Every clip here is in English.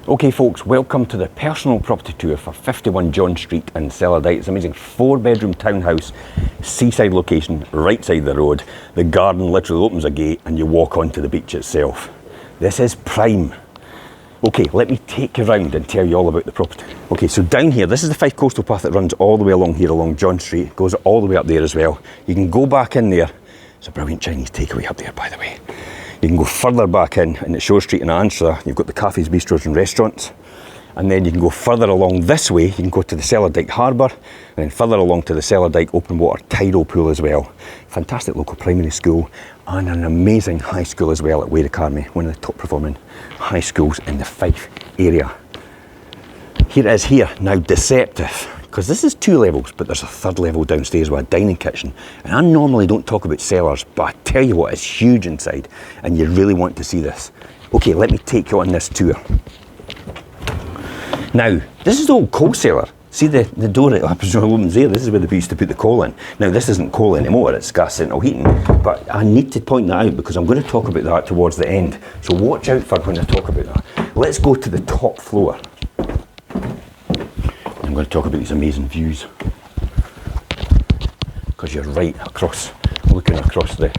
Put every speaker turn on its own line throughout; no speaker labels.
Okay folks, welcome to the personal property tour for 51 John Street in Cellardyke. It's an amazing 4-bedroom townhouse, seaside location, right side of the road. The garden literally opens a gate and you walk onto the beach itself. This is prime. Okay, let me take you around and tell you all about the property. Okay, so down here, this is the Fife Coastal Path that runs all the way along here, along John Street. Goes all the way up there as well. You can go back in there. It's a brilliant Chinese takeaway up there, by the way. You can go further back in at Shore Street in Anstra. You've got the cafes, bistros and restaurants. And then you can go further along this way. You can go to the Cellardyke Harbour, and then further along to the Cellardyke open water tidal pool as well. Fantastic local primary school, and an amazing high school as well at Weir Academy, one of the top performing high schools in the Fife area. Here it is here, now deceptive, because this is 2 levels, but there's a 3rd level downstairs with a dining kitchen. And I normally don't talk about cellars, but I tell you what, it's huge inside, and you really want to see this. Okay, let me take you on this tour. Now, this is the old coal cellar. See the door that opens there? This is where they used to put the coal in. Now, this isn't coal anymore, it's gas central heating. But I need to point that out because I'm going to talk about that towards the end. So watch out for when I talk about that. Let's go to the top floor. I'm going to talk about these amazing views. Because you're right across, looking across the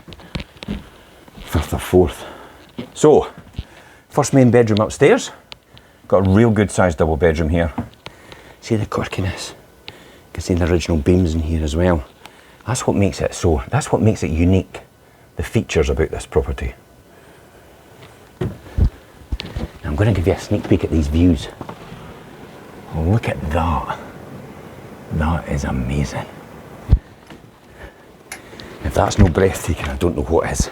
Firth of Forth. So, first main bedroom upstairs. Got a real good sized double bedroom here. See the quirkiness? You can see the original beams in here as well. That's what makes it unique. The features about this property. I'm going to give you a sneak peek at these views. Look at that. That is amazing. If that's no breathtaking, I don't know what is.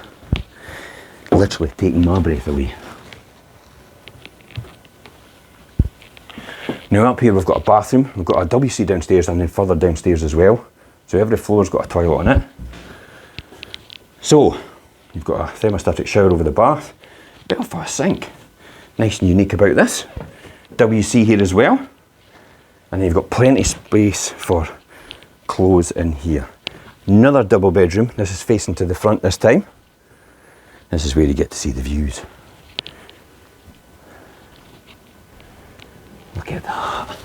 Literally taking my breath away. Now up here we've got a bathroom, we've got a WC downstairs and then further downstairs as well. So every floor's got a toilet on it. So, you've got a thermostatic shower over the bath, Belfast sink. Nice and unique about this. WC here as well. And then you've got plenty of space for clothes in here. Another double bedroom, this is facing to the front this time. This is where you get to see the views. Look at that.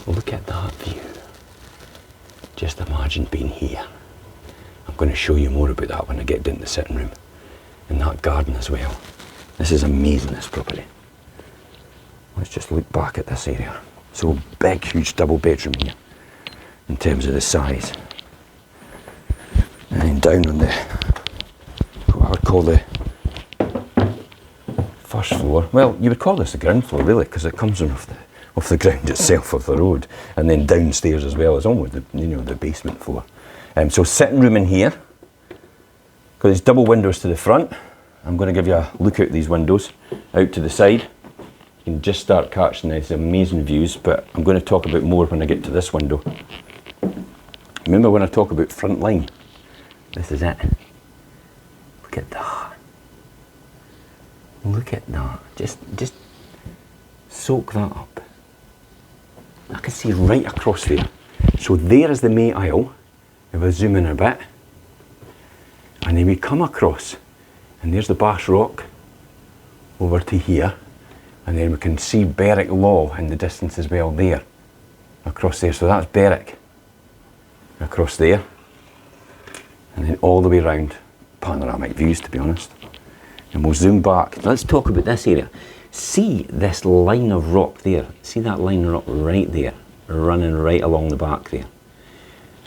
Look at that view. Just imagine being here. I'm going to show you more about that when I get down to the sitting room. And that garden as well. This is amazing, this property. Let's just look back at this area. So big, huge double bedroom here in terms of the size. And then down on the, what I would call the first floor. Well, you would call this the ground floor really, because it comes off the ground itself of the road, and then downstairs as well as almost the basement floor. So sitting room in here. Got these double windows to the front. I'm going to give you a look out these windows out to the side. You can just start catching these amazing views, but I'm going to talk about more when I get to this window. Remember when I talk about front line? This is it. Look at that. Look at that. Just soak that up. I can see right across there. So there is the main aisle. If I zoom in a bit, and then we come across, and there's the Bass Rock over to here, and then we can see Berwick Law in the distance as well there, across there. So that's Berwick across there, and then all the way around. Panoramic views, to be honest. And we'll zoom back. Let's talk about this area. See this line of rock there. See that line of rock right there, running right along the back there.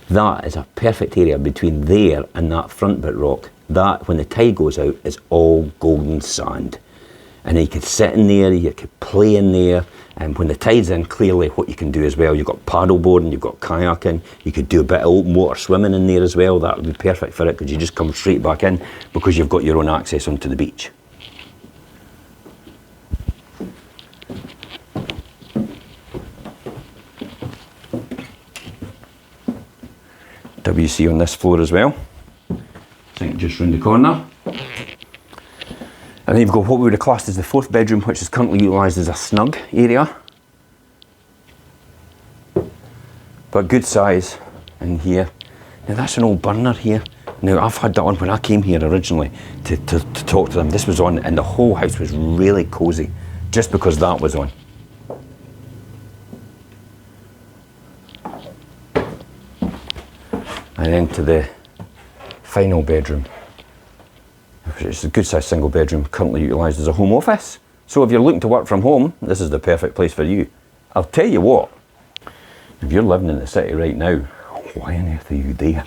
That is a perfect area between there and that front bit rock. That, when the tide goes out, is all golden sand. And you could sit in there, you could play in there, and when the tide's in, clearly what you can do as well, you've got paddle boarding, you've got kayaking, you could do a bit of open water swimming in there as well. That would be perfect for it, because you just come straight back in because you've got your own access onto the beach. WC on this floor as well. Sink just round the corner. And then you've got what we would have classed as the 4th bedroom, which is currently utilised as a snug area. But good size in here. Now that's an old burner here. Now I've had that on when I came here originally to talk to them. This was on, and the whole house was really cosy. just because that was on. And then to the final bedroom, which is a good sized single bedroom, currently utilised as a home office. So if you're looking to work from home, this is the perfect place for you. I'll tell you what, if you're living in the city right now, why on earth are you there?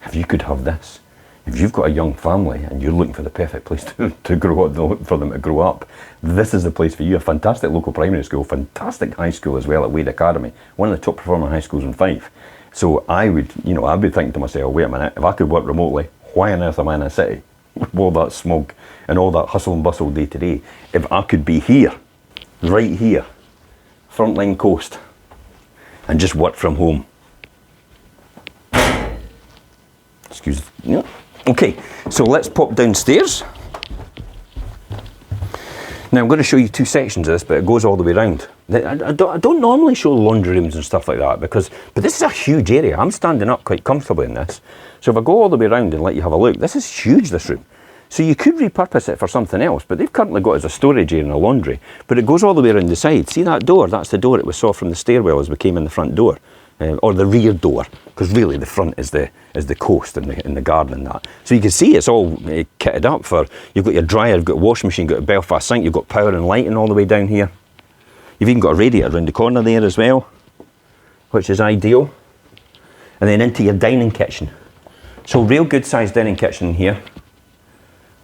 If you could have this, if you've got a young family and you're looking for the perfect place to grow up, for them to grow up, this is the place for you. A fantastic local primary school, fantastic high school as well at Wade Academy, one of the top performing high schools in Fife. So I'd be thinking to myself, wait a minute, if I could work remotely, why on earth am I in a city with all that smog and all that hustle and bustle day to day? If I could be here, right here, frontline coast, and just work from home. Excuse me. Okay, so let's pop downstairs. Now I'm going to show you two sections of this, but it goes all the way around. I don't normally show laundry rooms and stuff like that, but this is a huge area. I'm standing up quite comfortably in this. So if I go all the way around and let you have a look, this is huge, this room. So you could repurpose it for something else, but they've currently got it as a storage area and a laundry. But it goes all the way around the side. See that door? That's the door that we saw from the stairwell as we came in the front door. Or the rear door, because really the front is the coast and the garden and that. So you can see it's all kitted up for, you've got your dryer, you've got a washing machine, you've got a Belfast sink, you've got power and lighting all the way down here. You've even got a radiator around the corner there as well, which is ideal. And then into your dining kitchen. So real good sized dining kitchen here,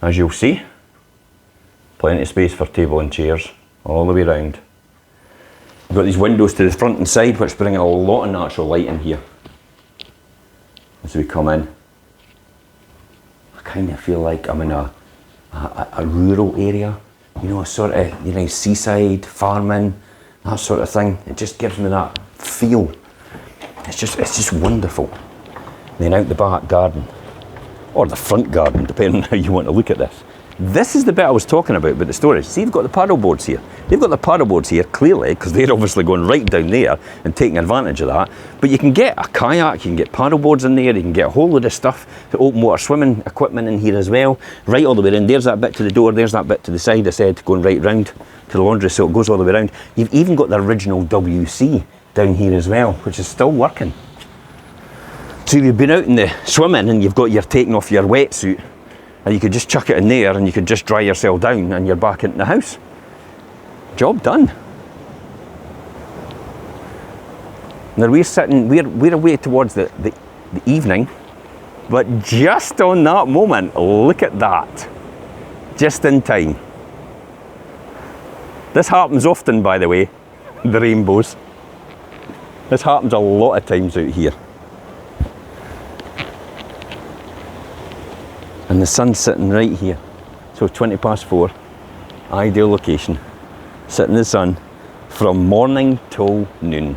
as you'll see. Plenty of space for table and chairs all the way around. We've got these windows to the front and side which bring a lot of natural light in here as we come in. I kind of feel like I'm in a rural area, you know, a sort of, you know, seaside, farming, that sort of thing. It just gives me that feel. It's just wonderful. And then out the back garden, or the front garden, depending on how you want to look at this. This is the bit I was talking about the storage. See, they've got the paddle boards here. They've got the paddle boards here, clearly, because they're obviously going right down there and taking advantage of that. But you can get a kayak, you can get paddle boards in there, you can get a whole load of stuff, the open water swimming equipment in here as well, right all the way in. There's that bit to the door, there's that bit to the side, I said, going right round to the laundry, so it goes all the way around. You've even got the original WC down here as well, which is still working. So you've been out in the swimming and you've got your taking off your wetsuit, and you could just chuck it in there and you could just dry yourself down and you're back into the house. Job done. Now we're away towards the evening, but just on that moment, look at that. Just in time. This happens often, by the way, the rainbows. This happens a lot of times out here. And the sun's sitting right here. So 4:20, ideal location. Sitting in the sun from morning till noon.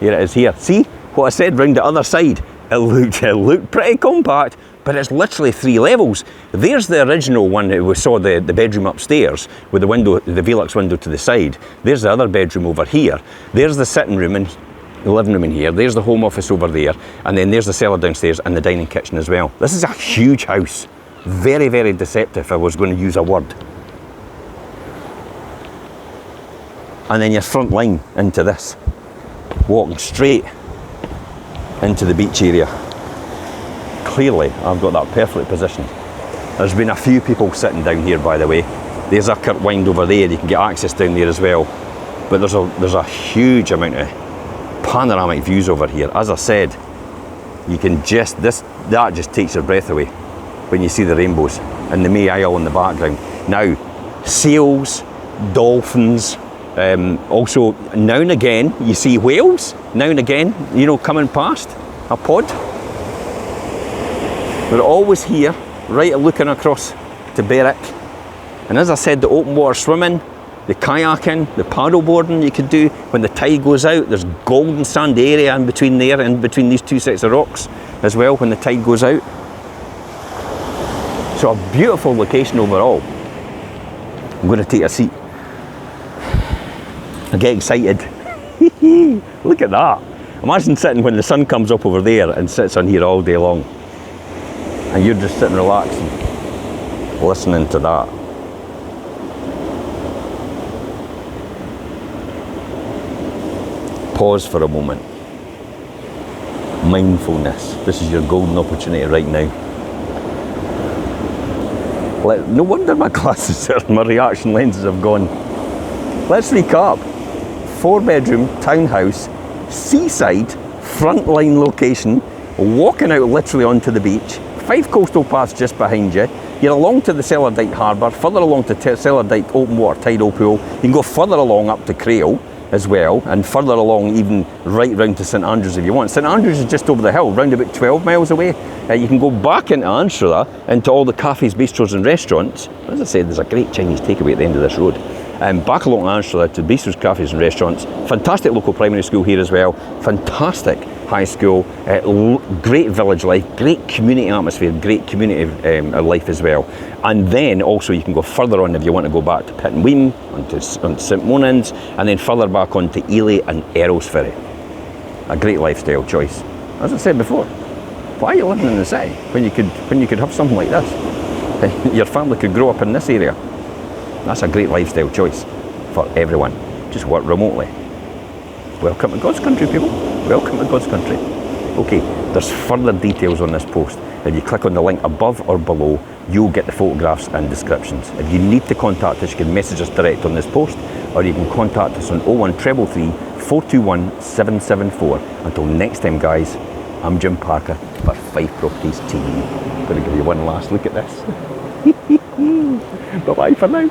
Here it is here. See what I said round the other side? It looked pretty compact, but it's literally 3 levels. There's the original one that we saw, the bedroom upstairs with the window, the Velux window to the side. There's the other bedroom over here. There's the sitting room and the living room in here, there's the home office over there, and then there's the cellar downstairs and the dining kitchen as well. This is a huge house. Very, very deceptive, if I was going to use a word. And then your front line into this, walking straight into the beach area. Clearly, I've got that perfectly positioned. There's been a few people sitting down here, by the way. There's a curtain wind over there, you can get access down there as well. But there's a huge amount of panoramic views over here. As I said, you can that just takes your breath away when you see the rainbows and the May Isle in the background. Now, sails, dolphins, also now and again you see whales, now and again, you know, coming past a pod. They're always here, right looking across to Berwick. And as I said, the open water swimming, the kayaking, the paddle boarding you could do when the tide goes out. There's golden sand area in between there and between these two sets of rocks as well when the tide goes out. So a beautiful location overall. I'm going to take a seat. I get excited. Look at that. Imagine sitting when the sun comes up over there and sits on here all day long. And you're just sitting relaxing, listening to that. pause for a moment. Mindfulness. This is your golden opportunity right now. No wonder my glasses and my reaction lenses have gone. Let's recap. 4-bedroom townhouse, seaside, frontline location, walking out literally onto the beach. Fife Coastal Path just behind you. You're along to the Cellardyke harbour, further along to Cellardyke open water tidal pool. You can go further along up to Crail as well, and further along even right round to St Andrews if you want. St Andrews is just over the hill, round about 12 miles away. You can go back into Anstra, into all the cafes, bistros and restaurants. As I said, there's a great Chinese takeaway at the end of this road. Back along Anstra to bistros, cafes and restaurants. Fantastic local primary school here as well. Fantastic high school. Great village life, great community atmosphere, great community life as well. And then also you can go further on if you want to go back to Pitt and Weem, onto St Monans, and then further back onto Ely and Earlsferry. A great lifestyle choice. As I said before, why are you living in the city when you could have something like this? Your family could grow up in this area. That's a great lifestyle choice for everyone. Just work remotely. Welcome to God's country, people. Welcome to God's country. Okay, there's further details on this post. If you click on the link above or below, you'll get the photographs and descriptions. If you need to contact us, you can message us direct on this post, or you can contact us on 01333 421 774. Until next time, guys, I'm Jim Parker for Fife Properties TV. I'm going to give you one last look at this. Bye-bye for now.